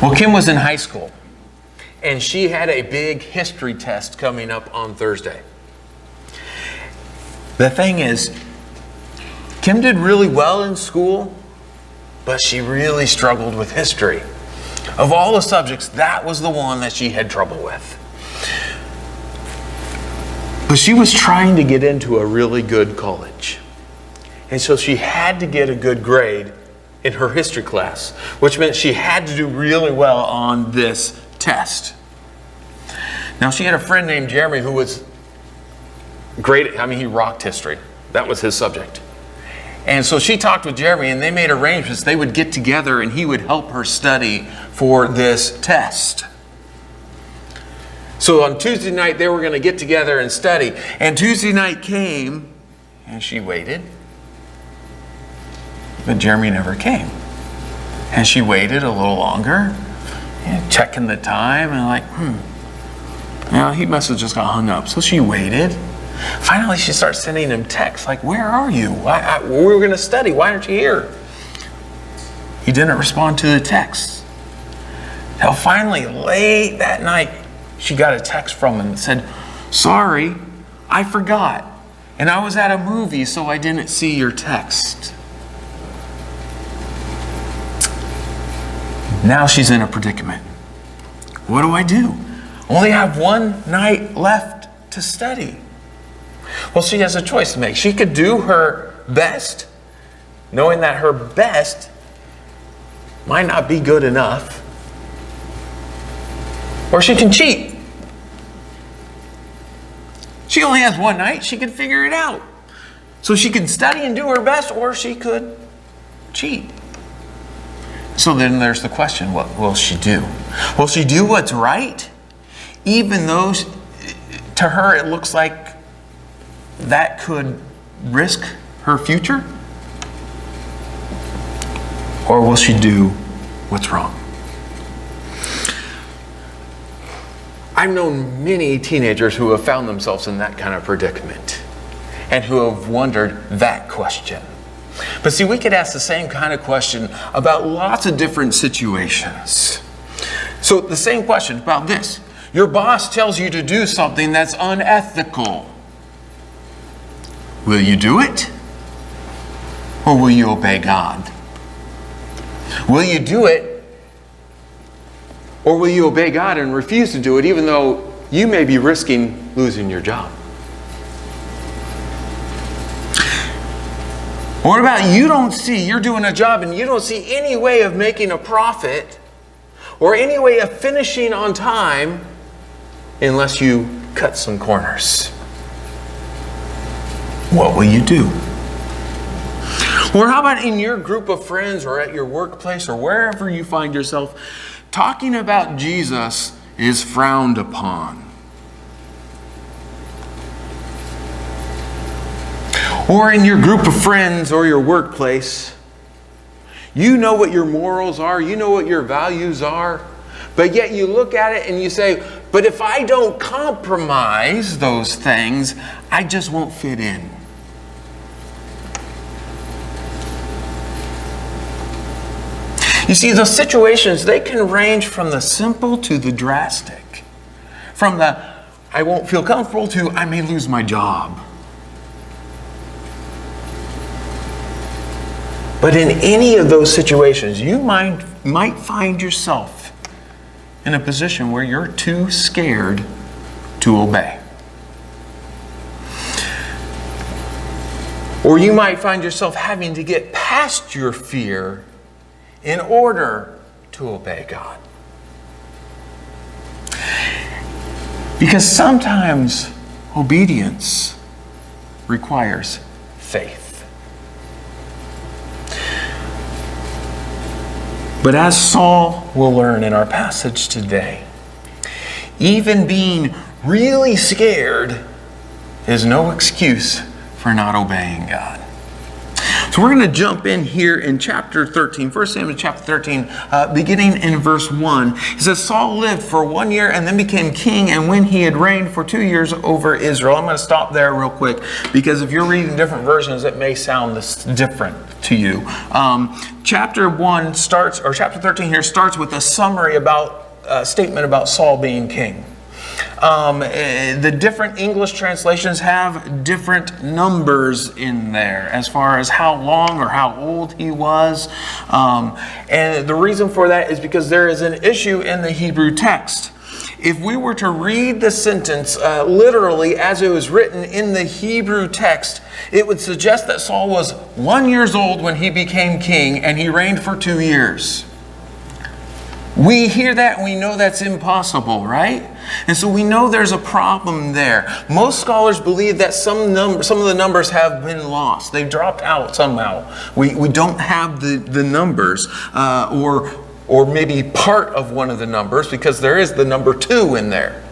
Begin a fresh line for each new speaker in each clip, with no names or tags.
Well, Kim was in high school, and she had a big history test coming up on Thursday. The thing is, Kim did really well in school, but she really struggled with history. Of all the subjects, that was the one that she had trouble with. But she was trying to get into a really good college. And so she had to get a good grade in her history class, which meant she had to do really well on this test. Now, she had a friend named Jeremy who was great. He rocked history. That was his subject. And so she talked with Jeremy, and they made arrangements. They would get together, and he would help her study for this test. So on Tuesday night, they were going to get together and study. And Tuesday night came, and she waited. But Jeremy never came. And she waited a little longer, checking the time, and he must have just got hung up. So she waited. Finally, she starts sending him texts like, "Where are you? We were going to study. Why aren't you here?" He didn't respond to the text. Now, finally, late that night, she got a text from him that said, "Sorry, I forgot. And I was at a movie, so I didn't see your text." Now she's in a predicament. What do I do? Only have one night left to study. Well, she has a choice to make. She could do her best, knowing that her best might not be good enough. Or she can cheat. She only has one night. She could figure it out. So she can study and do her best, or she could cheat. So then there's the question, what will she do? Will she do what's right, even though to her it looks like that could risk her future? Or will she do what's wrong? I've known many teenagers who have found themselves in that kind of predicament and who have wondered that question. But see, we could ask the same kind of question about lots of different situations. So the same question about this. Your boss tells you to do something that's unethical. Will you do it? Or will you obey God? Will you do it? Or will you obey God and refuse to do it even though you may be risking losing your job? What about you're doing a job and you don't see any way of making a profit or any way of finishing on time unless you cut some corners? What will you do? Or how about in your group of friends or at your workplace or wherever you find yourself, talking about Jesus is frowned upon? Or in your group of friends or your workplace, you know what your morals are, you know what your values are, but yet you look at it and you say, but if I don't compromise those things, I just won't fit in. You see, those situations, they can range from the simple to the drastic. From the, I won't feel comfortable, to I may lose my job. But in any of those situations, you might find yourself in a position where you're too scared to obey. Or you might find yourself having to get past your fear in order to obey God. Because sometimes obedience requires faith. But as Saul will learn in our passage today, even being really scared is no excuse for not obeying God. So we're going to jump in here in chapter 13, 1 Samuel chapter 13, beginning in verse 1. It says, Saul lived for 1 year and then became king, and when he had reigned for 2 years over Israel. I'm going to stop there real quick, because if you're reading different versions, it may sound different to you. Chapter 1 starts, or chapter 13 here starts with a summary about, statement about Saul being king. The different English translations have different numbers in there as far as how long or how old he was. And the reason for that is because there is an issue in the Hebrew text. If we were to read the sentence literally as it was written in the Hebrew text, it would suggest that Saul was 1 year old when he became king and he reigned for 2 years. We hear that and we know that's impossible, right? And so we know there's a problem there. Most scholars believe that some of the numbers have been lost. They've dropped out somehow. We don't have the numbers, or maybe part of one of the numbers, because there is the number 2 in there.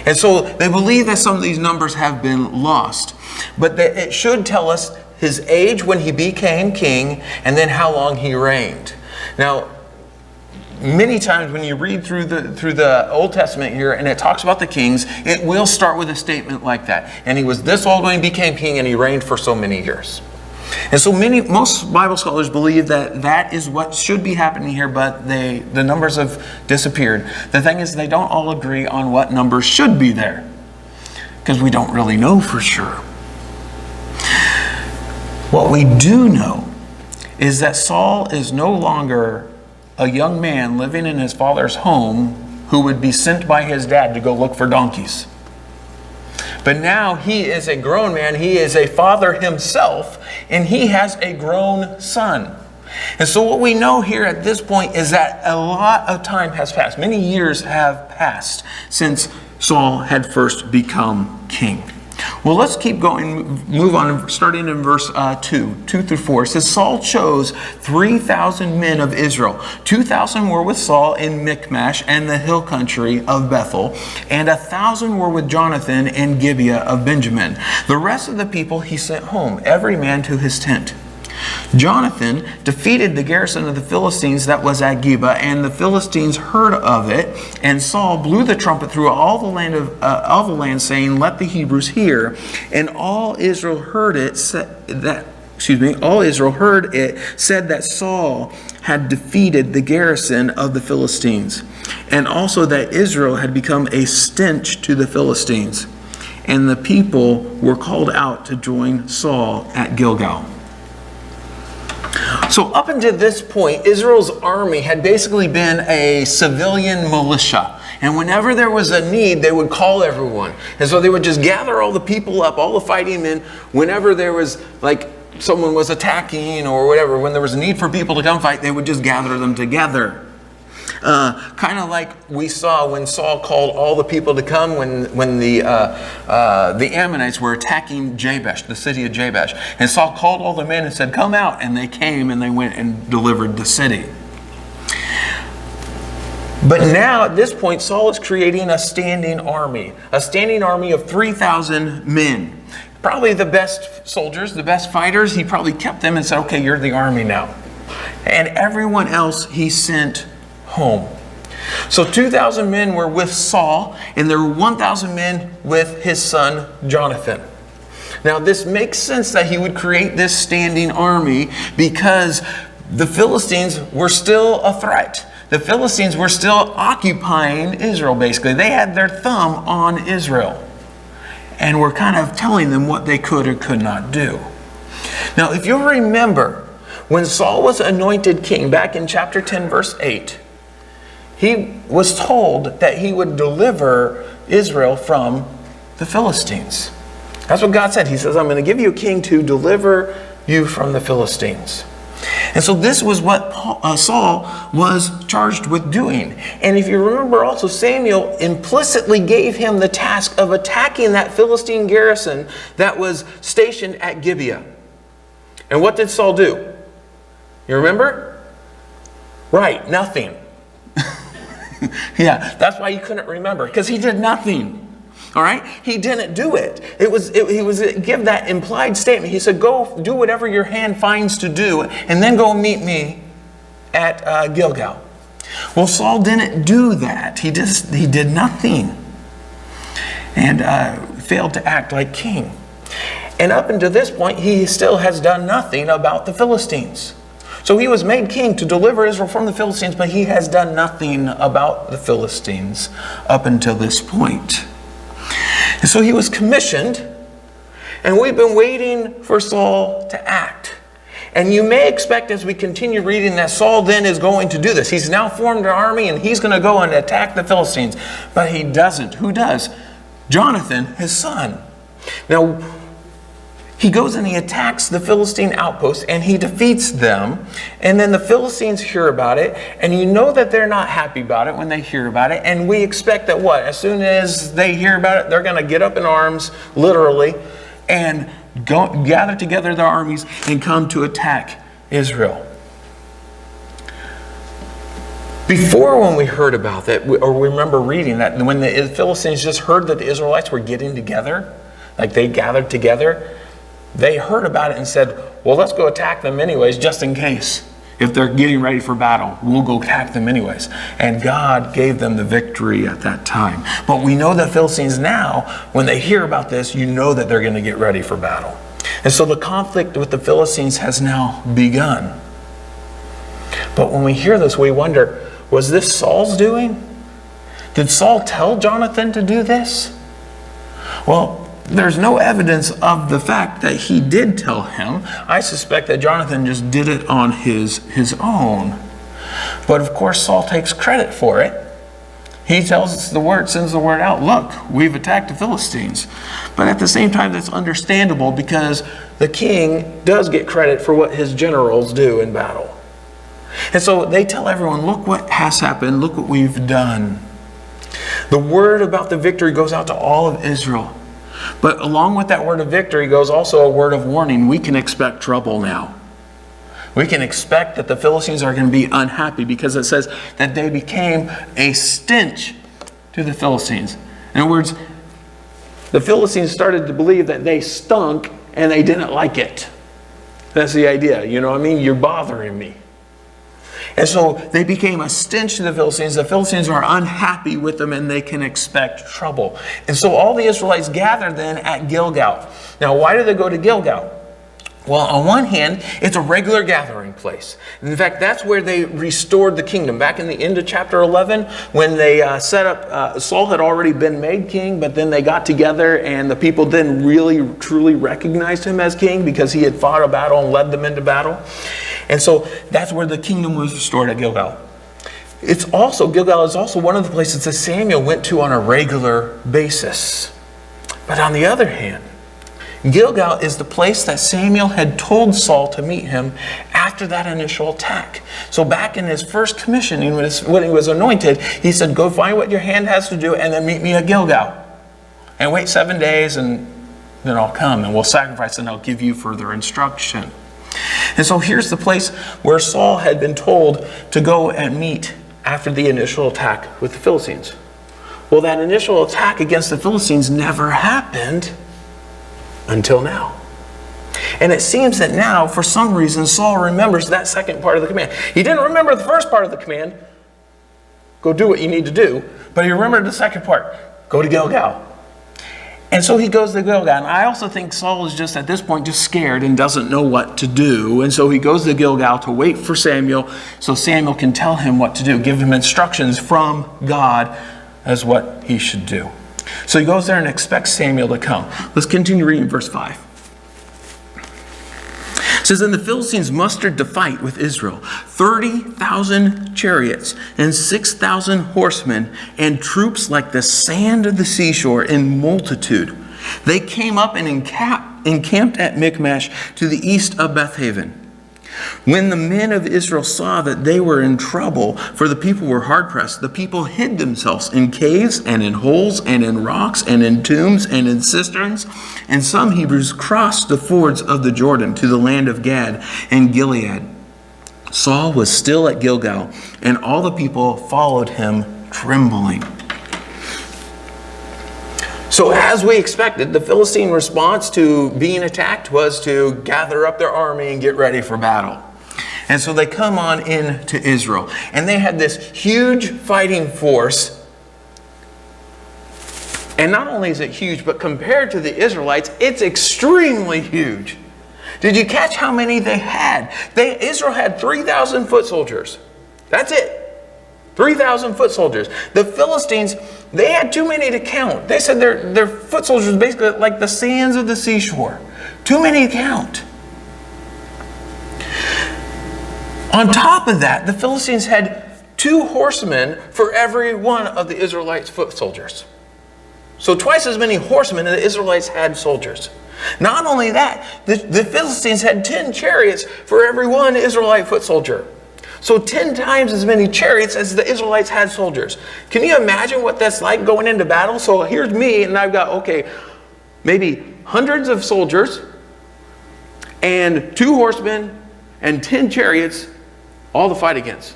And so they believe that some of these numbers have been lost. But that it should tell us his age when he became king and then how long he reigned. Now, many times when you read through the Old Testament here and it talks about the kings, it will start with a statement like that. And he was this old when he became king and he reigned for so many years. And so most Bible scholars believe that that is what should be happening here, but the numbers have disappeared. The thing is, they don't all agree on what numbers should be there, because we don't really know for sure. What we do know is that Saul is no longer a young man living in his father's home who would be sent by his dad to go look for donkeys. But now he is a grown man, he is a father himself, and he has a grown son. And so what we know here at this point is that a lot of time has passed. Many years have passed since Saul had first become king. Well, let's keep going, move on, starting in verse 2 through 4. It says, Saul chose 3,000 men of Israel. 2,000 were with Saul in Michmash and the hill country of Bethel, and 1,000 were with Jonathan in Gibeah of Benjamin. The rest of the people he sent home, every man to his tent. Jonathan defeated the garrison of the Philistines that was at Geba, and the Philistines heard of it. And Saul blew the trumpet through all the land, saying, "Let the Hebrews hear." And all Israel heard it. All Israel heard it said that Saul had defeated the garrison of the Philistines, and also that Israel had become a stench to the Philistines. And the people were called out to join Saul at Gilgal. So up until this point, Israel's army had basically been a civilian militia. And whenever there was a need, they would call everyone. And so they would just gather all the people up, all the fighting men, whenever there was, like, someone was attacking or whatever, when there was a need for people to come fight, they would just gather them together. Kind of like we saw when Saul called all the people to come when the Ammonites were attacking Jabesh, the city of Jabesh. And Saul called all the men and said, "Come out." And they came and they went and delivered the city. But now at this point, Saul is creating a standing army of 3,000 men. Probably the best soldiers, the best fighters. He probably kept them and said, "Okay, you're the army now." And everyone else he sent home. So 2,000 men were with Saul, and there were 1,000 men with his son Jonathan. Now this makes sense that he would create this standing army, because the Philistines were still a threat. The Philistines were still occupying Israel, basically. They had their thumb on Israel and were kind of telling them what they could or could not do. Now, if you'll remember, when Saul was anointed king back in chapter 10, verse 8, he was told that he would deliver Israel from the Philistines. That's what God said. He says, "I'm going to give you a king to deliver you from the Philistines." And so this was what Saul was charged with doing. And if you remember also, Samuel implicitly gave him the task of attacking that Philistine garrison that was stationed at Gibeah. And what did Saul do? You remember? Right, nothing. Yeah, that's why you couldn't remember, because he did nothing. All right? He didn't do it. He was give that implied statement. He said, go do whatever your hand finds to do, and then go meet me at Gilgal. Well, Saul didn't do that. He did nothing, and failed to act like king. And up until this point, he still has done nothing about the Philistines. So he was made king to deliver Israel from the Philistines, but he has done nothing about the Philistines up until this point. And so he was commissioned, and we've been waiting for Saul to act. And you may expect as we continue reading that Saul then is going to do this. He's now formed an army and he's going to go and attack the Philistines. But he doesn't. Who does? Jonathan, his son. Now, he goes and he attacks the Philistine outposts and he defeats them. And then the Philistines hear about it. And you know that they're not happy about it when they hear about it. And we expect that what? As soon as they hear about it, they're going to get up in arms, literally, and gather together their armies and come to attack Israel. Before, when we heard about that, or we remember reading that, when the Philistines just heard that the Israelites were getting together, like they gathered together, they heard about it and said, well, let's go attack them anyways, just in case. If they're getting ready for battle, we'll go attack them anyways. And God gave them the victory at that time. But we know the Philistines now, when they hear about this, you know that they're going to get ready for battle. And so the conflict with the Philistines has now begun. But when we hear this, we wonder, was this Saul's doing? Did Saul tell Jonathan to do this? Well, there's no evidence of the fact that he did tell him. I suspect that Jonathan just did it on his own. But of course, Saul takes credit for it. He tells us the word, sends the word out. Look, we've attacked the Philistines. But at the same time, that's understandable because the king does get credit for what his generals do in battle. And so they tell everyone, look what has happened. Look what we've done. The word about the victory goes out to all of Israel. But along with that word of victory goes also a word of warning. We can expect trouble now. We can expect that the Philistines are going to be unhappy because it says that they became a stench to the Philistines. In other words, the Philistines started to believe that they stunk and they didn't like it. That's the idea. You know what I mean? You're bothering me. And so they became a stench to the Philistines. The Philistines are unhappy with them and they can expect trouble. And so all the Israelites gathered then at Gilgal. Now, why do they go to Gilgal? Well, on one hand, it's a regular gathering place. In fact, that's where they restored the kingdom. Back in the end of chapter 11, when they set up, Saul had already been made king, but then they got together and the people then really, truly recognized him as king because he had fought a battle and led them into battle. And so that's where the kingdom was restored at Gilgal. Gilgal is also one of the places that Samuel went to on a regular basis. But on the other hand, Gilgal is the place that Samuel had told Saul to meet him after that initial attack. So back in his first commissioning, when he was anointed, he said, go find what your hand has to do and then meet me at Gilgal. And wait 7 days and then I'll come and we'll sacrifice and I'll give you further instruction. And so here's the place where Saul had been told to go and meet after the initial attack with the Philistines. Well, that initial attack against the Philistines never happened until now. And it seems that now, for some reason, Saul remembers that second part of the command. He didn't remember the first part of the command, go do what you need to do, but he remembered the second part, go to Gilgal. And so he goes to Gilgal. And I also think Saul is just at this point just scared and doesn't know what to do. And so he goes to Gilgal to wait for Samuel so Samuel can tell him what to do, give him instructions from God as what he should do. So he goes there and expects Samuel to come. Let's continue reading verse 5. It says, and the Philistines mustered to fight with Israel 30,000 chariots and 6,000 horsemen and troops like the sand of the seashore in multitude. They came up and encamped at Michmash to the east of Bethaven. When the men of Israel saw that they were in trouble, for the people were hard-pressed, the people hid themselves in caves and in holes and in rocks and in tombs and in cisterns. And some Hebrews crossed the fords of the Jordan to the land of Gad and Gilead. Saul was still at Gilgal, and all the people followed him trembling. So as we expected, the Philistine response to being attacked was to gather up their army and get ready for battle. And so they come on into Israel. And they had this huge fighting force. And not only is it huge, but compared to the Israelites, it's extremely huge. Did you catch how many they had? Israel had 3,000 foot soldiers. That's it. 3,000 foot soldiers. The Philistines, they had too many to count. They said their foot soldiers were basically like the sands of the seashore. Too many to count. On top of that, the Philistines had 2 horsemen for every one of the Israelites' foot soldiers. So twice as many horsemen as the Israelites had soldiers. Not only that, the Philistines had 10 chariots for every one Israelite foot soldier. So 10 times as many chariots as the Israelites had soldiers. Can you imagine what that's like going into battle? So here's me, and I've got, maybe hundreds of soldiers and 2 horsemen and 10 chariots, all to fight against.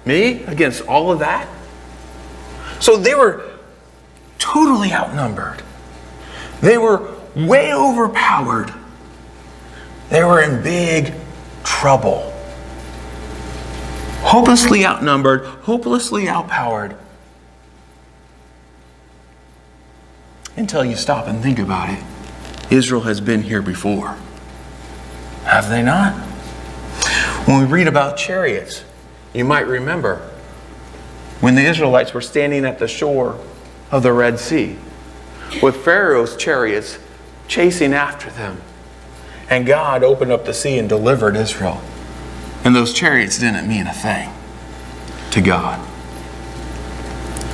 Me against all of that? So they were totally outnumbered. They were way overpowered. They were in big trouble. Hopelessly outnumbered, hopelessly outpowered. Until you stop and think about it. Israel has been here before. Have they not? When we read about chariots, you might remember when the Israelites were standing at the shore of the Red Sea with Pharaoh's chariots chasing after them. And God opened up the sea and delivered Israel. And those chariots didn't mean a thing to God.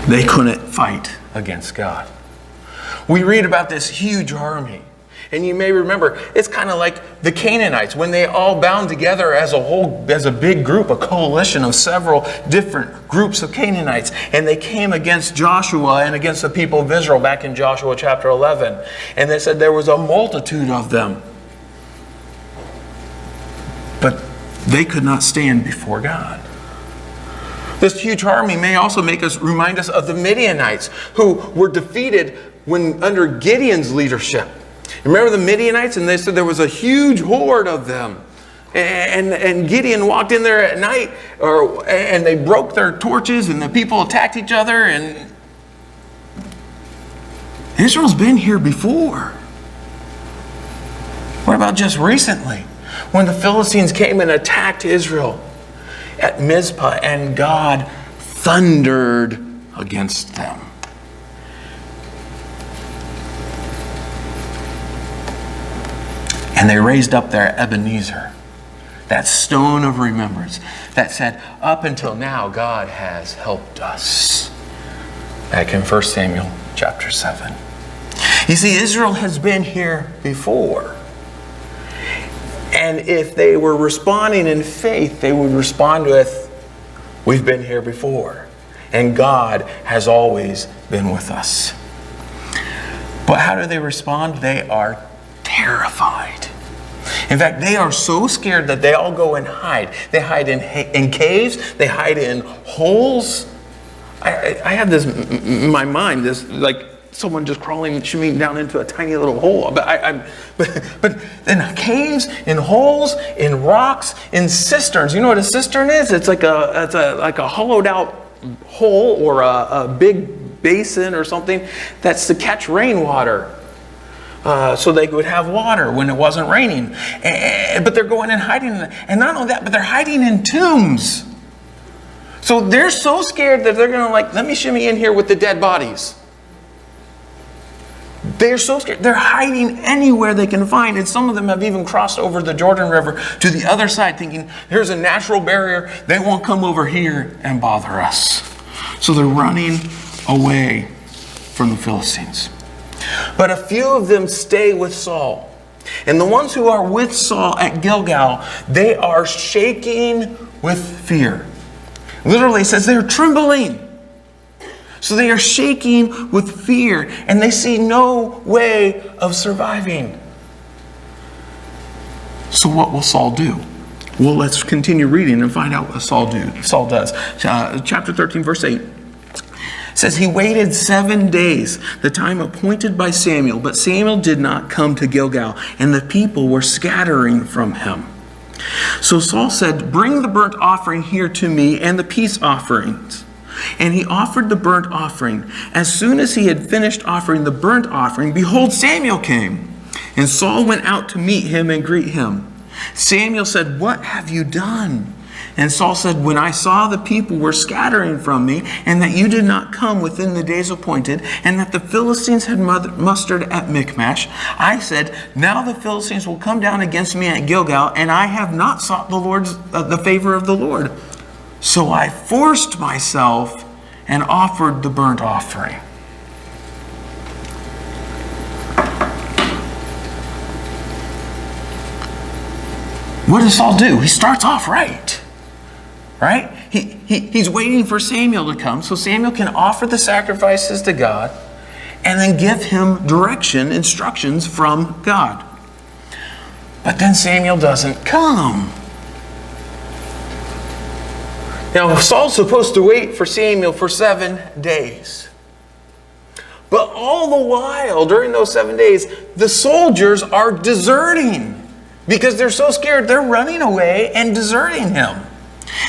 They couldn't fight against God. We read about this huge army. And you may remember, it's kind of like the Canaanites when they all bound together as a whole, as a big group, a coalition of several different groups of Canaanites. And they came against Joshua and against the people of Israel back in Joshua chapter 11. And they said there was a multitude of them. But they could not stand before God. This huge army may also remind us of the Midianites who were defeated when under Gideon's leadership. Remember the Midianites? And they said there was a huge horde of them. And Gideon walked in there at night and they broke their torches and the people attacked each other. And Israel's been here before. What about just recently? When the Philistines came and attacked Israel at Mizpah and God thundered against them. And they raised up their Ebenezer, that stone of remembrance that said, up until now, God has helped us. Back in 1 Samuel chapter 7. You see, Israel has been here before. And if they were responding in faith, they would respond with, we've been here before. And God has always been with us. But how do they respond? They are terrified. In fact, they are so scared that they all go and hide. They hide in caves. They hide in holes. I have this in my mind, this like someone just crawling, shimmying down into a tiny little hole. But in caves, in holes, in rocks, in cisterns. You know what a cistern is? It's like a hollowed out hole or a big basin or something that's to catch rainwater. So they would have water when it wasn't raining. But they're going and hiding. And not only that, but they're hiding in tombs. So they're so scared that they're going to let me shimmy in here with the dead bodies. They're so scared. They're hiding anywhere they can find. And some of them have even crossed over the Jordan River to the other side thinking, there's a natural barrier. They won't come over here and bother us. So they're running away from the Philistines. But a few of them stay with Saul. And the ones who are with Saul at Gilgal, they are shaking with fear. Literally it says they're trembling. So they are shaking with fear and they see no way of surviving. So what will Saul do? Well, let's continue reading and find out what Saul does. Chapter 13, verse 8. It says he waited 7 days, the time appointed by Samuel, but Samuel did not come to Gilgal, and the people were scattering from him. So Saul said, "Bring the burnt offering here to me and the peace offerings." And he offered the burnt offering. As soon as he had finished offering the burnt offering, behold, Samuel came. And Saul went out to meet him and greet him. Samuel said, "What have you done?" And Saul said, "When I saw the people were scattering from me, and that you did not come within the days appointed, and that the Philistines had mustered at Michmash, I said, now the Philistines will come down against me at Gilgal, and I have not sought the favor of the Lord. So I forced myself and offered the burnt offering." What does Saul do? He starts off right? He's waiting for Samuel to come so Samuel can offer the sacrifices to God and then give him instructions from God. But then Samuel doesn't come. Now, Saul's supposed to wait for Samuel for 7 days. But all the while, during those 7 days, the soldiers are deserting because they're so scared. They're running away and deserting him.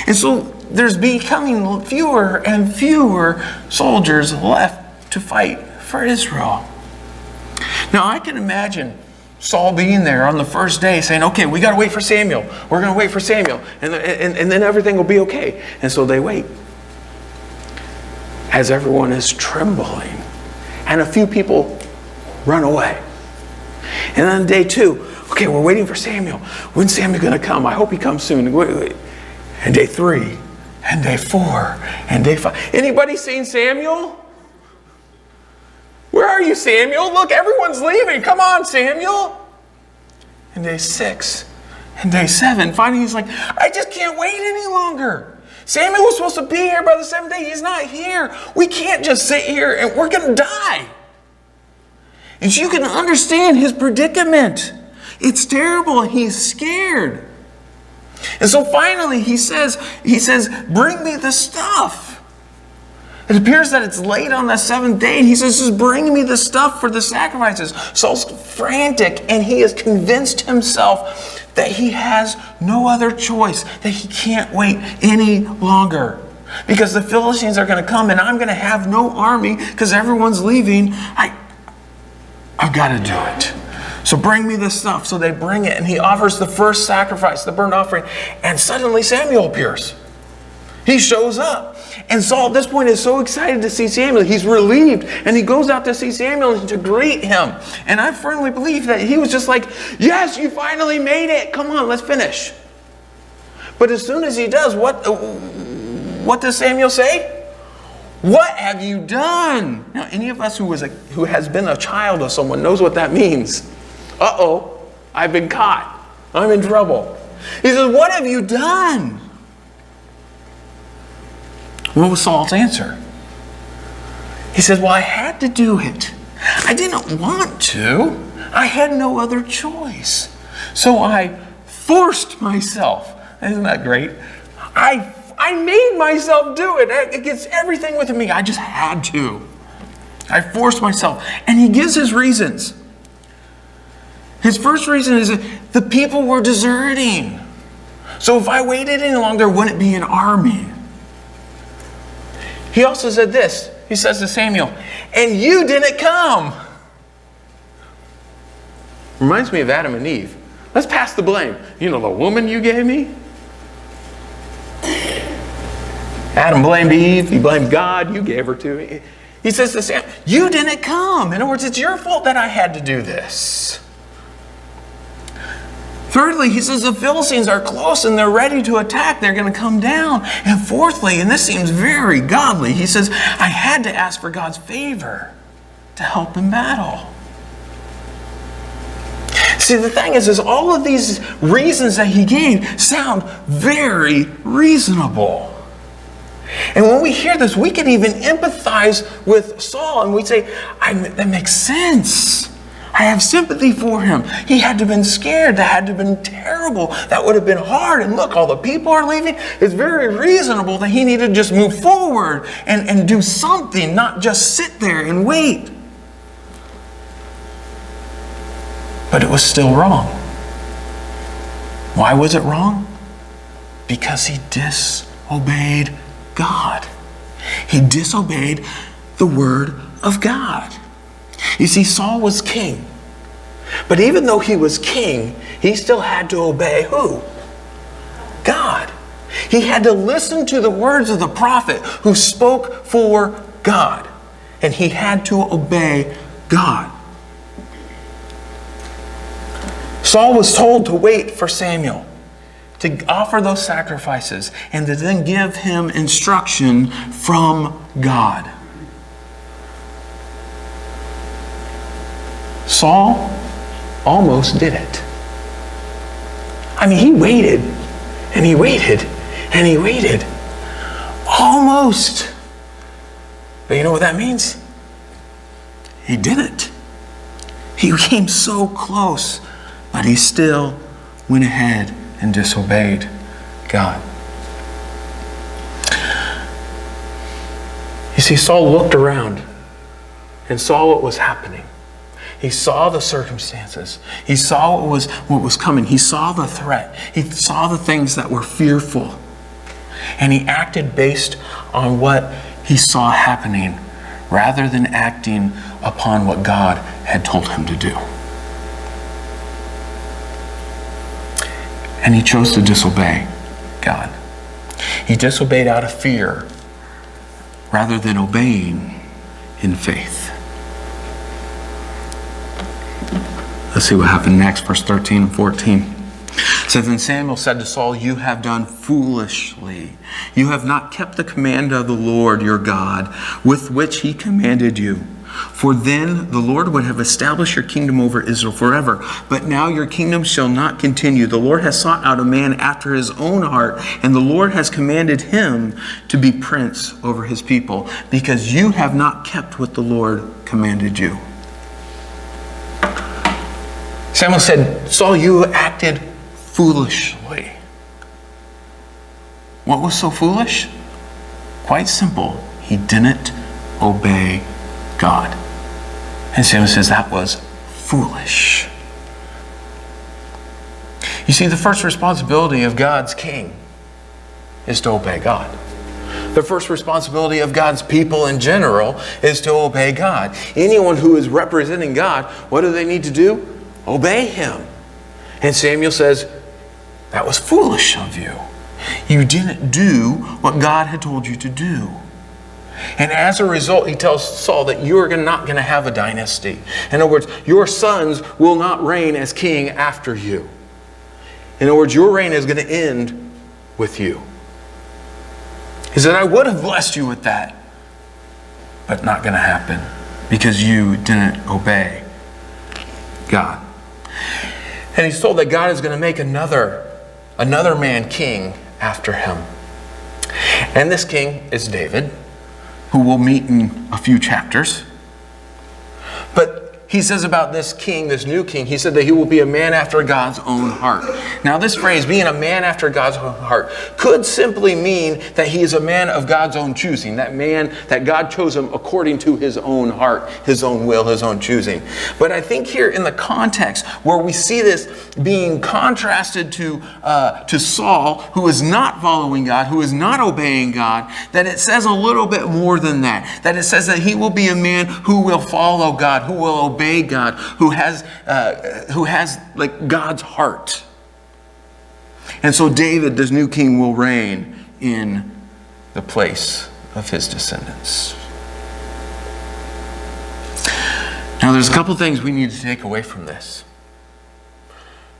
And so there's becoming fewer and fewer soldiers left to fight for Israel. Now, I can imagine Saul being there on the first day saying, "Okay, we got to wait for Samuel. We're going to wait for Samuel. And then everything will be okay." And so they wait as everyone is trembling. And a few people run away. And then day 2, okay, we're waiting for Samuel. When's Samuel going to come? I hope he comes soon. Wait. And day 3, and day 4, and day 5. Anybody seen Samuel? Where are you, Samuel? Look, everyone's leaving. Come on, Samuel. And day 6 and day 7, finally he's like, "I just can't wait any longer. Samuel was supposed to be here by the 7th day. He's not here. We can't just sit here and we're going to die." And so you can understand his predicament. It's terrible. He's scared. And so finally he says, "Bring me the stuff." It appears that it's late on the 7th day, and he says, "Just bring me the stuff for the sacrifices." Saul's frantic, and he has convinced himself that he has no other choice, that he can't wait any longer. Because the Philistines are going to come, and I'm going to have no army because everyone's leaving. I've got to do it. So bring me the stuff. So they bring it, and he offers the first sacrifice, the burnt offering, and suddenly Samuel appears. He shows up. And Saul at this point is so excited to see Samuel. He's relieved. And he goes out to see Samuel and to greet him. And I firmly believe that he was just like, "Yes, you finally made it. Come on, let's finish." But as soon as he does, what does Samuel say? "What have you done?" Now, any of us who has been a child of someone knows what that means. Uh-oh, I've been caught. I'm in trouble. He says, "What have you done?" What was Saul's answer? He says, "Well, I had to do it. I didn't want to. I had no other choice. So I forced myself." Isn't that great? I made myself do it. It gets everything within me. I just had to. I forced myself. And he gives his reasons. His first reason is that the people were deserting. So if I waited any longer, there wouldn't be an army. He also said this. He says to Samuel, "And you didn't come." Reminds me of Adam and Eve. Let's pass the blame. "You know the woman you gave me?" Adam blamed Eve. He blamed God. "You gave her to me." He says to Samuel, "You didn't come." In other words, it's your fault that I had to do this. Thirdly, he says the Philistines are close and they're ready to attack. They're going to come down. And fourthly, and this seems very godly, he says, I had to ask for God's favor to help in battle. See, the thing is all of these reasons that he gave sound very reasonable. And when we hear this, we can even empathize with Saul and we say, that makes sense. I have sympathy for him. He had to have been scared. That had to have been terrible. That would have been hard. And look, all the people are leaving. It's very reasonable that he needed to just move forward and do something, not just sit there and wait. But it was still wrong. Why was it wrong? Because he disobeyed God. He disobeyed the word of God. You see, Saul was king. But even though he was king, he still had to obey who? God. He had to listen to the words of the prophet who spoke for God. And he had to obey God. Saul was told to wait for Samuel to offer those sacrifices and to then give him instruction from God. Saul almost did it. I mean, he waited and he waited and he waited. Almost. But you know what that means? He didn't. He came so close, but he still went ahead and disobeyed God. You see, Saul looked around and saw what was happening. He saw the circumstances. He saw what was coming. He saw the threat. He saw the things that were fearful. And he acted based on what he saw happening rather than acting upon what God had told him to do. And he chose to disobey God. He disobeyed out of fear rather than obeying in faith. Let's see what happened next, verse 13 and 14. It says, "Then Samuel said to Saul, 'You have done foolishly. You have not kept the command of the Lord your God, with which he commanded you. For then the Lord would have established your kingdom over Israel forever. But now your kingdom shall not continue. The Lord has sought out a man after his own heart, and the Lord has commanded him to be prince over his people, because you have not kept what the Lord commanded you.'" Samuel said, "Saul, you acted foolishly." What was so foolish? Quite simple. He didn't obey God. And Samuel says that was foolish. You see, the first responsibility of God's king is to obey God. The first responsibility of God's people in general is to obey God. Anyone who is representing God, what do they need to do? Obey him. And Samuel says, that was foolish of you. You didn't do what God had told you to do. And as a result, he tells Saul that you're not going to have a dynasty. In other words, your sons will not reign as king after you. In other words, your reign is going to end with you. He said, I would have blessed you with that, but not going to happen because you didn't obey God. And he's told that God is going to make another man king after him. And this king is David, who we'll meet in a few chapters. But he says about this king, this new king, he said that he will be a man after God's own heart. Now this phrase, being a man after God's own heart, could simply mean that he is a man of God's own choosing. That man, that God chose him according to his own heart, his own will, his own choosing. But I think here in the context where we see this being contrasted to Saul, who is not following God, who is not obeying God, that it says a little bit more than that. That it says that he will be a man who will follow God, who will obey God, who has like God's heart. And so David, this new king, will reign in the place of his descendants. Now there's a couple things we need to take away from this.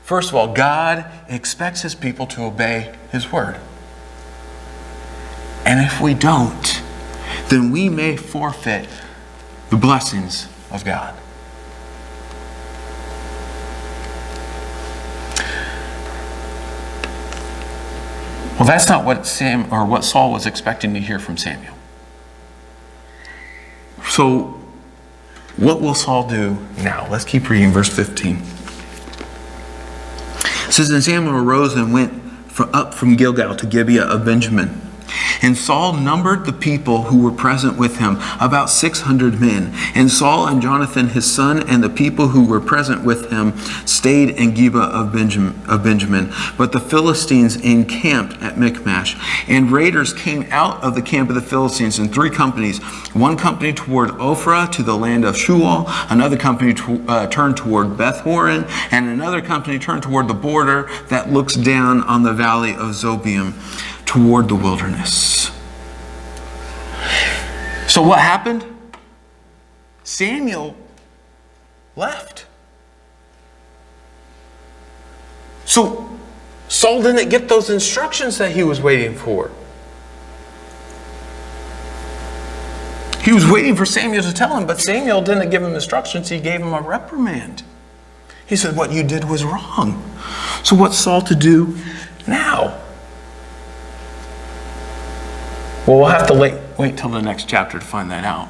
First of all, God expects his people to obey his word. And if we don't, then we may forfeit the blessings of God. Well, that's not what Saul was expecting to hear from Samuel. So What will Saul do now? Let's keep reading verse 15. It says, and Samuel arose and went up from Gilgal to Gibeah of Benjamin. And Saul numbered the people who were present with him, about 600 men. And Saul and Jonathan his son and the people who were present with him stayed in Gibeah of Benjamin. But the Philistines encamped at Michmash. And raiders came out of the camp of the Philistines in 3 companies. One company toward Ophrah to the land of Shual. Another company turned toward Beth Horon. And another company turned toward the border that looks down on the valley of Zobeim, toward the wilderness. So what happened? Samuel left. So Saul didn't get those instructions that he was waiting for. He was waiting for Samuel to tell him, but Samuel didn't give him instructions. He gave him a reprimand. He said, what you did was wrong. So what's Saul to do now? Well, we'll have to wait till the next chapter to find that out.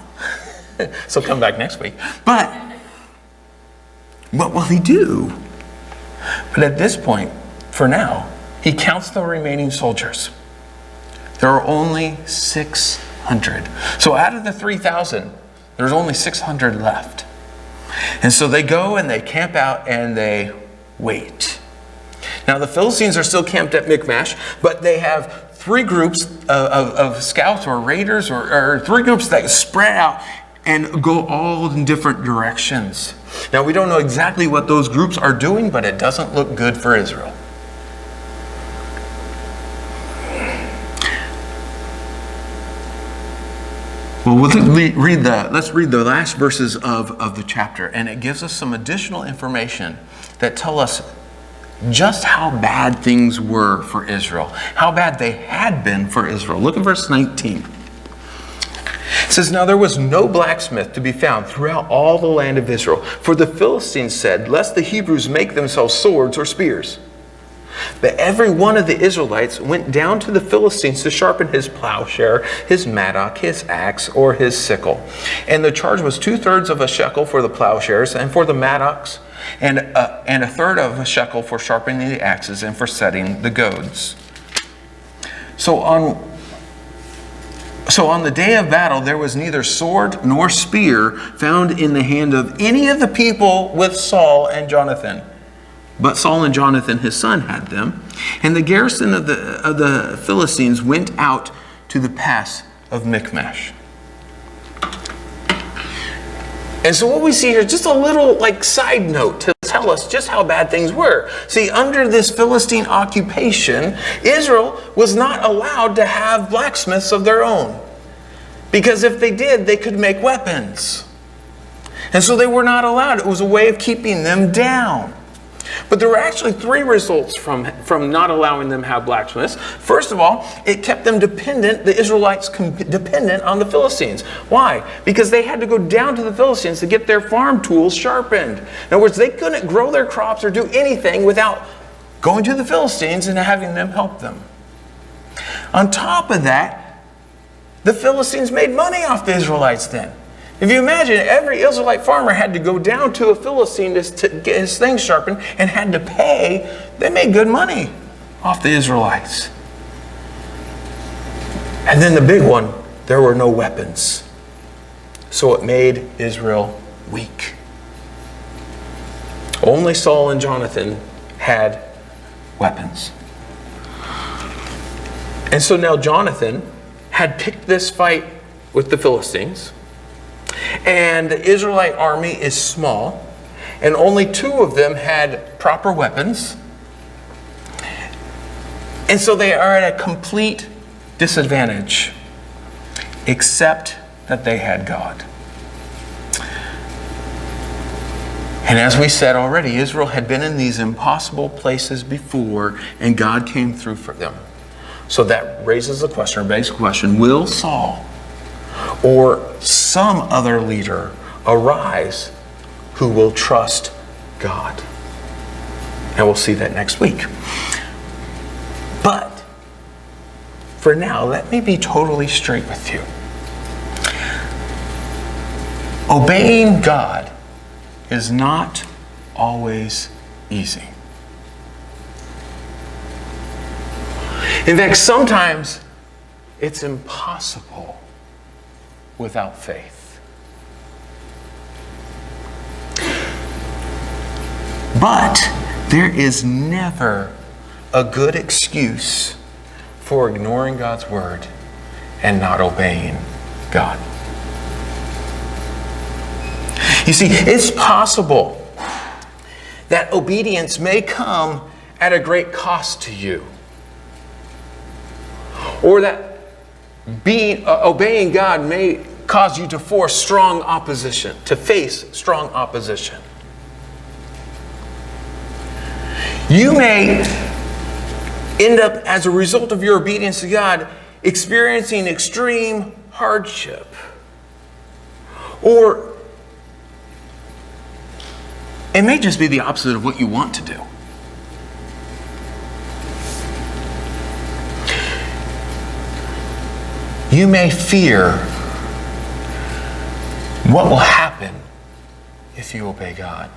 So come back next week. But what will he do? But at this point, for now, he counts the remaining soldiers. There are only 600. So out of the 3,000, there's only 600 left. And so they go and they camp out and they wait. Now the Philistines are still camped at Michmash, but they have 3 groups of scouts or raiders or 3 groups that spread out and go all in different directions. Now we don't know exactly what those groups are doing, but it doesn't look good for Israel. Well, let's read the last verses of the chapter, and it gives us some additional information that tell us just how bad things were for Israel, how bad they had been for Israel. Look at verse 19. It says, now there was no blacksmith to be found throughout all the land of Israel, for the Philistines said, lest the Hebrews make themselves swords or spears. But every one of the Israelites went down to the Philistines to sharpen his plowshare, his mattock, his axe, or his sickle. And the charge was 2/3 of a shekel for the plowshares and for the mattocks, and a 1/3 of a shekel for sharpening the axes and for setting the goads. So on the day of battle, there was neither sword nor spear found in the hand of any of the people with Saul and Jonathan. But Saul and Jonathan, his son, had them. And the garrison of the Philistines went out to the pass of Michmash. And so what we see here is just a little side note to tell us just how bad things were. See, under this Philistine occupation, Israel was not allowed to have blacksmiths of their own. Because if they did, they could make weapons. And so they were not allowed. It was a way of keeping them down. But there were actually 3 results from not allowing them to have blacksmiths. First of all, it kept them dependent, the Israelites dependent on the Philistines. Why? Because they had to go down to the Philistines to get their farm tools sharpened. In other words, they couldn't grow their crops or do anything without going to the Philistines and having them help them. On top of that, the Philistines made money off the Israelites then. If you imagine, every Israelite farmer had to go down to a Philistine to get his things sharpened and had to pay. They made good money off the Israelites. And then the big one, there were no weapons. So it made Israel weak. Only Saul and Jonathan had weapons. And so now Jonathan had picked this fight with the Philistines. And the Israelite army is small, and only 2 of them had proper weapons. And so they are at a complete disadvantage, except that they had God. And as we said already, Israel had been in these impossible places before, and God came through for them. So that raises the question, or basic question, will Saul or some other leader arise who will trust God? And we'll see that next week. But for now, let me be totally straight with you. Obeying God is not always easy. In fact, sometimes it's impossible without faith. But there is never a good excuse for ignoring God's word and not obeying God. You see, it's possible that obedience may come at a great cost to you, or that obeying God may cause you to face strong opposition. You may end up, as a result of your obedience to God, experiencing extreme hardship. Or it may just be the opposite of what you want to do. You may fear what will happen if you obey God.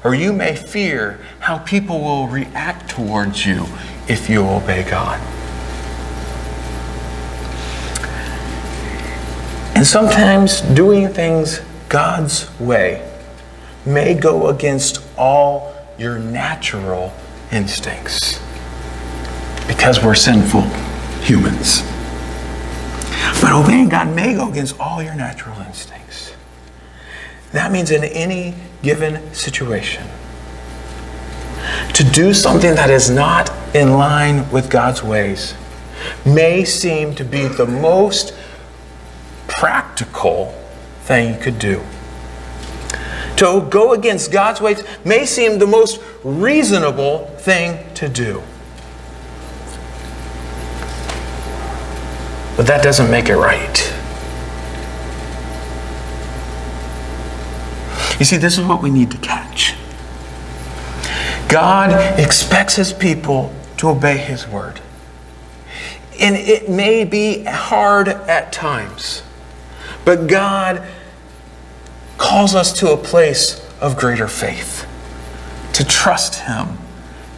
Or you may fear how people will react towards you if you obey God. And sometimes doing things God's way may go against all your natural instincts, because we're sinful humans. But obeying God may go against all your natural instincts. That means in any given situation, to do something that is not in line with God's ways may seem to be the most practical thing you could do. To go against God's ways may seem the most reasonable thing to do. But that doesn't make it right. You see, this is what we need to catch. God expects His people to obey His word. And it may be hard at times, but God calls us to a place of greater faith, to trust Him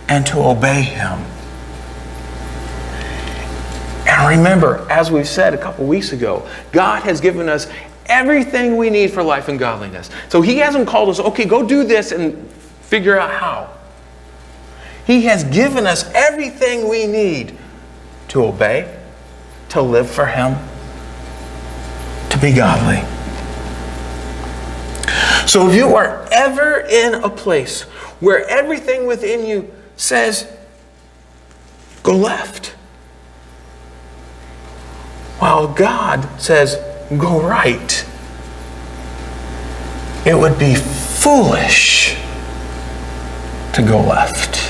and to obey Him. And remember, as we've said a couple weeks ago, God has given us everything we need for life and godliness. So He hasn't called us, okay, go do this and figure out how. He has given us everything we need to obey, to live for Him, to be godly. So if you are ever in a place where everything within you says, go left, while God says, go right, it would be foolish to go left.